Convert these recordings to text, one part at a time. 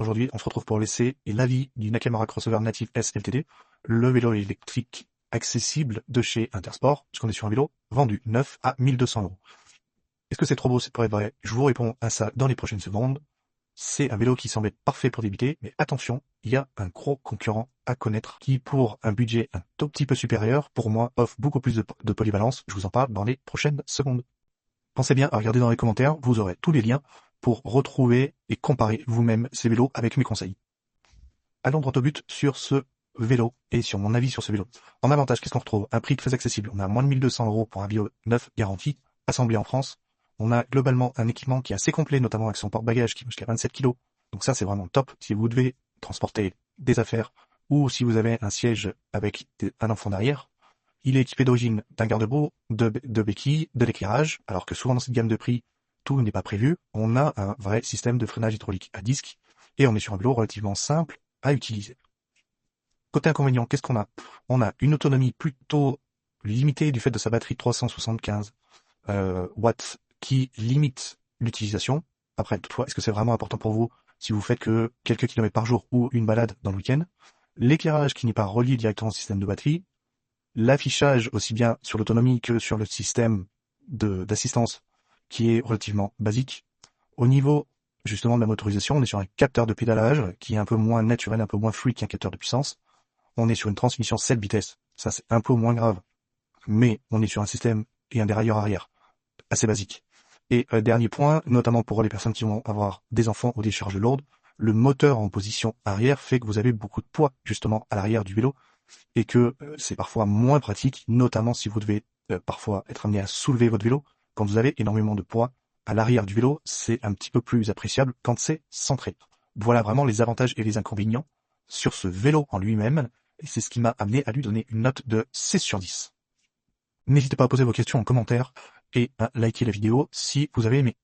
Aujourd'hui, on se retrouve pour l'essai et l'avis du Nakamura Crossover Native S LTD, le vélo électrique accessible de chez Intersport, puisqu'on est sur un vélo vendu neuf à 1200 €. Est-ce que c'est trop beau pour être vrai? Je vous réponds à ça dans les prochaines secondes. C'est un vélo qui semble être parfait pour débuter, mais attention, il y a un gros concurrent à connaître qui, pour un budget un tout petit peu supérieur, pour moi, offre beaucoup plus de polyvalence. Je vous en parle dans les prochaines secondes. Pensez bien à regarder dans les commentaires, vous aurez tous les liens pour retrouver et comparer vous-même ces vélos avec mes conseils. Allons droit au but sur ce vélo et sur mon avis sur ce vélo. En avantage, qu'est-ce qu'on retrouve? Un prix très accessible. On a moins de 1200 € pour un vélo neuf garanti, assemblé en France. On a globalement un équipement qui est assez complet, notamment avec son porte-bagages qui va jusqu'à 27 kg. Donc ça, c'est vraiment top si vous devez transporter des affaires ou si vous avez un siège avec un enfant derrière. Il est équipé d'origine d'un garde-boue, de béquilles, de l'éclairage, alors que souvent dans cette gamme de prix, tout n'est pas prévu. On a un vrai système de freinage hydraulique à disque et on est sur un vélo relativement simple à utiliser. Côté inconvénient, qu'est-ce qu'on a? On a une autonomie plutôt limitée du fait de sa batterie 375 watts qui limite l'utilisation. Après, toutefois, est-ce que c'est vraiment important pour vous si vous faites que quelques kilomètres par jour ou une balade dans le week-end? L'éclairage qui n'est pas relié directement au système de batterie, l'affichage aussi bien sur l'autonomie que sur le système d'assistance qui est relativement basique. Au niveau justement de la motorisation, on est sur un capteur de pédalage qui est un peu moins naturel, un peu moins fluide qu'un capteur de puissance. On est sur une transmission 7 vitesses, ça c'est un peu moins grave, mais on est sur un système et un dérailleur arrière assez basique. Et dernier point, notamment pour les personnes qui vont avoir des enfants ou des charges lourdes, le moteur en position arrière fait que vous avez beaucoup de poids justement à l'arrière du vélo et que c'est parfois moins pratique, notamment si vous devez parfois être amené à soulever votre vélo. Quand vous avez énormément de poids à l'arrière du vélo, c'est un petit peu plus appréciable quand c'est centré. Voilà vraiment les avantages et les inconvénients sur ce vélo en lui-même, et c'est ce qui m'a amené à lui donner une note de 6 sur 10. N'hésitez pas à poser vos questions en commentaire et à liker la vidéo si vous avez aimé.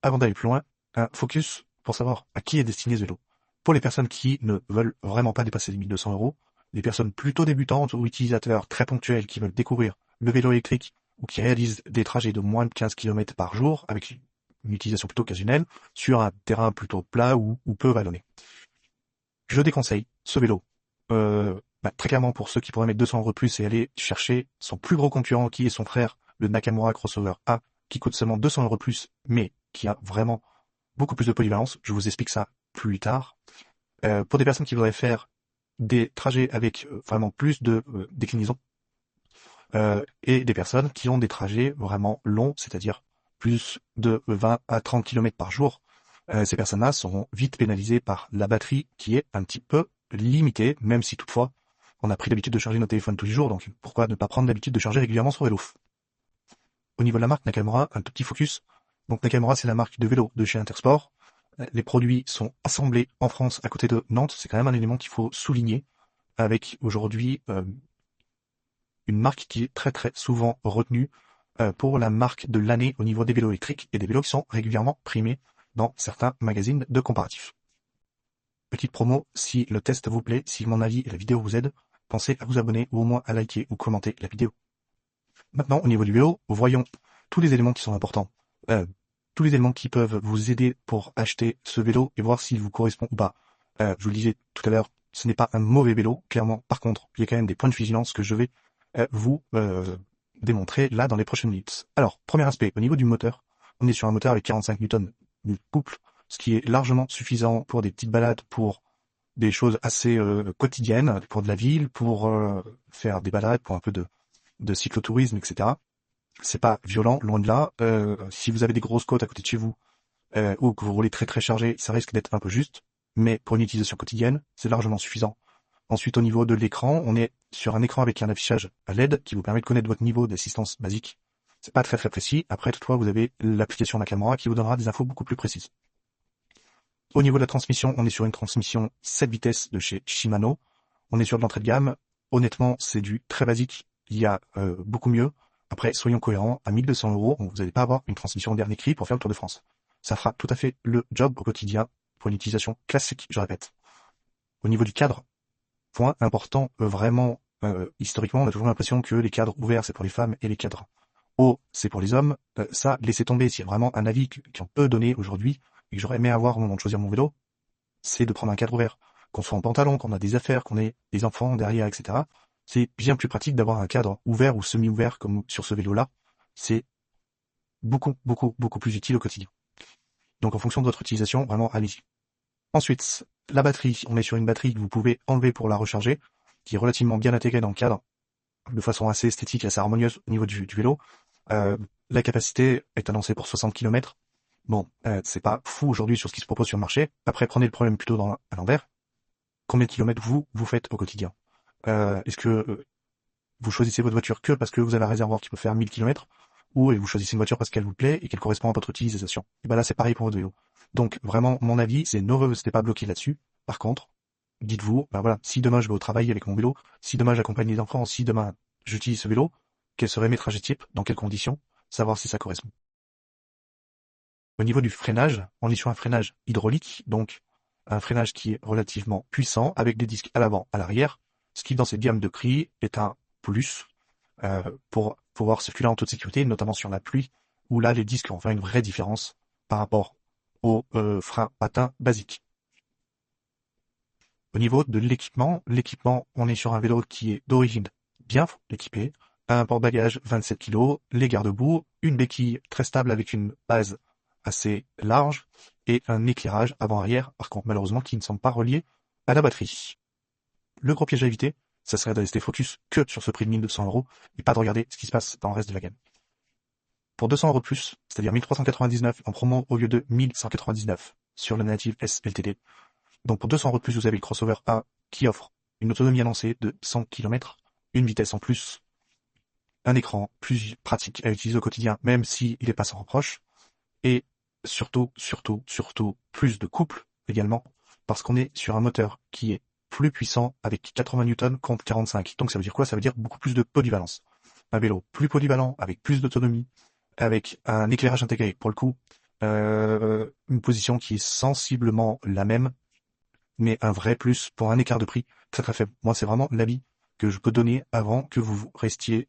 Avant d'aller plus loin, un focus pour savoir à qui est destiné ce vélo. Pour les personnes qui ne veulent vraiment pas dépasser les 1200 €, les personnes plutôt débutantes ou utilisateurs très ponctuels qui veulent découvrir le vélo électrique ou qui réalisent des trajets de moins de 15 km par jour avec une utilisation plutôt occasionnelle sur un terrain plutôt plat ou peu vallonné. Je déconseille ce vélo. Très clairement pour ceux qui pourraient mettre 200 € plus et aller chercher son plus gros concurrent qui est son frère, le Nakamura Crossover A, qui coûte seulement 200 € plus, mais qui a vraiment beaucoup plus de polyvalence. Je vous explique ça plus tard. Pour des personnes qui voudraient faire des trajets avec vraiment plus de déclinaison, et des personnes qui ont des trajets vraiment longs, c'est-à-dire plus de 20 à 30 km par jour, ces personnes-là seront vite pénalisées par la batterie qui est un petit peu limitée, même si toutefois on a pris l'habitude de charger nos téléphones tous les jours, donc pourquoi ne pas prendre l'habitude de charger régulièrement son vélo? Au niveau de la marque Nakamura, un tout petit focus. Donc Nakamura, c'est la marque de vélo de chez Intersport. Les produits sont assemblés en France à côté de Nantes. C'est quand même un élément qu'il faut souligner avec aujourd'hui une marque qui est très très souvent retenue pour la marque de l'année au niveau des vélos électriques et des vélos qui sont régulièrement primés dans certains magazines de comparatifs. Petite promo, si le test vous plaît, si mon avis et la vidéo vous aident, pensez à vous abonner ou au moins à liker ou commenter la vidéo. Maintenant, au niveau du vélo, voyons tous les éléments qui sont importants. Tous les éléments qui peuvent vous aider pour acheter ce vélo et voir s'il vous correspond ou pas. Je vous le disais tout à l'heure, ce n'est pas un mauvais vélo, clairement. Par contre, il y a quand même des points de vigilance que je vais vous démontrer là dans les prochaines minutes. Alors, premier aspect, au niveau du moteur, on est sur un moteur avec 45 Newton du couple, ce qui est largement suffisant pour des petites balades, pour des choses assez quotidiennes, pour de la ville, pour faire des balades, pour un peu de cyclotourisme, etc. C'est pas violent, loin de là. Si vous avez des grosses côtes à côté de chez vous, ou que vous roulez très très chargé, ça risque d'être un peu juste, mais pour une utilisation quotidienne, c'est largement suffisant. Ensuite, au niveau de l'écran, on est sur un écran avec un affichage à LED qui vous permet de connaître votre niveau d'assistance basique. C'est pas très très précis. Après, toutefois, vous avez l'application Nakamura qui vous donnera des infos beaucoup plus précises. Au niveau de la transmission, on est sur une transmission 7 vitesses de chez Shimano. On est sur de l'entrée de gamme. Honnêtement, c'est du très basique. Il y a beaucoup mieux. Après, soyons cohérents, à 1200 €, vous n'allez pas avoir une transmission dernier cri pour faire le Tour de France. Ça fera tout à fait le job au quotidien pour une utilisation classique, je répète. Au niveau du cadre, point important, vraiment, historiquement, on a toujours l'impression que les cadres ouverts, c'est pour les femmes et les cadres hauts, c'est pour les hommes. Ça, laissez tomber. S'il y a vraiment un avis qu'on peut donner aujourd'hui et que j'aurais aimé avoir au moment de choisir mon vélo, c'est de prendre un cadre ouvert. Qu'on soit en pantalon, qu'on a des affaires, qu'on ait des enfants derrière, etc. C'est bien plus pratique d'avoir un cadre ouvert ou semi-ouvert comme sur ce vélo-là. C'est beaucoup, beaucoup, beaucoup plus utile au quotidien. Donc en fonction de votre utilisation, vraiment, allez-y. Ensuite, la batterie. On est sur une batterie que vous pouvez enlever pour la recharger, qui est relativement bien intégrée dans le cadre, de façon assez esthétique et assez harmonieuse au niveau du vélo. La capacité est annoncée pour 60 km. Bon, c'est pas fou aujourd'hui sur ce qui se propose sur le marché. Après, prenez le problème plutôt à l'envers. Combien de kilomètres vous faites au quotidien? Est-ce que vous choisissez votre voiture que parce que vous avez un réservoir qui peut faire 1000 km, ou vous choisissez une voiture parce qu'elle vous plaît et qu'elle correspond à votre utilisation? Et ben là, c'est pareil pour votre vélo. Donc, vraiment, mon avis, c'est ne restez pas bloqué là-dessus. Par contre, dites-vous, ben voilà, si demain je vais au travail avec mon vélo, si demain j'accompagne les enfants, si demain j'utilise ce vélo, quels seraient mes trajets types, dans quelles conditions, savoir si ça correspond. Au niveau du freinage, on est sur un freinage hydraulique, donc un freinage qui est relativement puissant, avec des disques à l'avant, à l'arrière, ce qui dans cette gamme de prix est un plus pour pouvoir circuler en toute sécurité, notamment sur la pluie, où là les disques vont faire une vraie différence par rapport aux freins patins basiques. Au niveau de l'équipement, on est sur un vélo qui est d'origine bien équipé, un porte-bagages 27 kg, les garde-boue, une béquille très stable avec une base assez large et un éclairage avant-arrière, par contre malheureusement qui ne sont pas reliés à la batterie. Le gros piège à éviter, ça serait de rester focus que sur ce prix de 1200 € et pas de regarder ce qui se passe dans le reste de la gamme. Pour 200 € de plus, c'est-à-dire 1399 en promo au lieu de 1199 sur le Native S LTD. Donc pour 200 € de plus, vous avez le crossover A qui offre une autonomie annoncée de 100 km, une vitesse en plus, un écran plus pratique à utiliser au quotidien, même s'il n'est pas sans reproche, et surtout, plus de couple également, parce qu'on est sur un moteur qui est plus puissant avec 80 Newton contre 45. Donc ça veut dire quoi? Ça veut dire beaucoup plus de polyvalence. Un vélo plus polyvalent, avec plus d'autonomie, avec un éclairage intégré, pour le coup, une position qui est sensiblement la même, mais un vrai plus pour un écart de prix très très faible. Moi, c'est vraiment l'avis que je peux donner avant que vous restiez,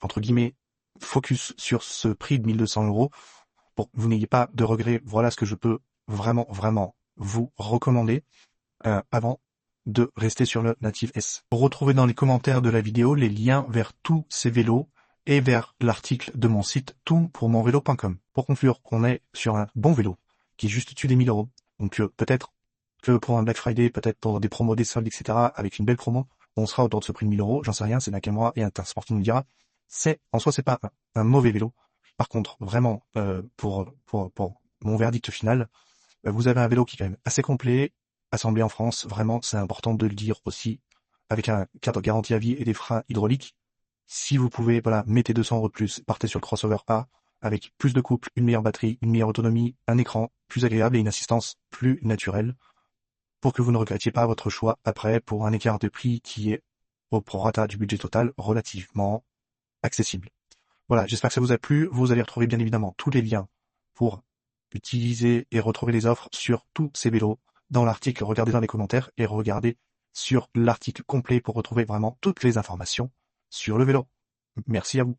entre guillemets, focus sur ce prix de 1200 € pour que vous n'ayez pas de regrets. Voilà ce que je peux vraiment vous recommander avant de rester sur le Native S. Retrouvez dans les commentaires de la vidéo les liens vers tous ces vélos et vers l'article de mon site toutpourmonvélo.com. Pour conclure, on est sur un bon vélo qui est juste au-dessus des 1000 €. Donc peut-être que pour un Black Friday, peut-être pour des promos, des soldes, etc., avec une belle promo, on sera autour de ce prix de 1000 €. J'en sais rien, c'est Nakamura et Intersport qui nous dira. En soi, c'est pas un mauvais vélo. Par contre, vraiment, pour mon verdict final, vous avez un vélo qui est quand même assez complet, assemblé en France. Vraiment, c'est important de le dire aussi, avec un cadre garantie à vie et des freins hydrauliques. Si vous pouvez, voilà, mettez 200 € de plus, partez sur le crossover A, avec plus de couple, une meilleure batterie, une meilleure autonomie, un écran plus agréable et une assistance plus naturelle, pour que vous ne regrettiez pas votre choix après pour un écart de prix qui est, au prorata du budget total, relativement accessible. Voilà, j'espère que ça vous a plu. Vous allez retrouver bien évidemment tous les liens pour utiliser et retrouver les offres sur tous ces vélos dans l'article. Regardez dans les commentaires et regardez sur l'article complet pour retrouver vraiment toutes les informations sur le vélo. Merci à vous.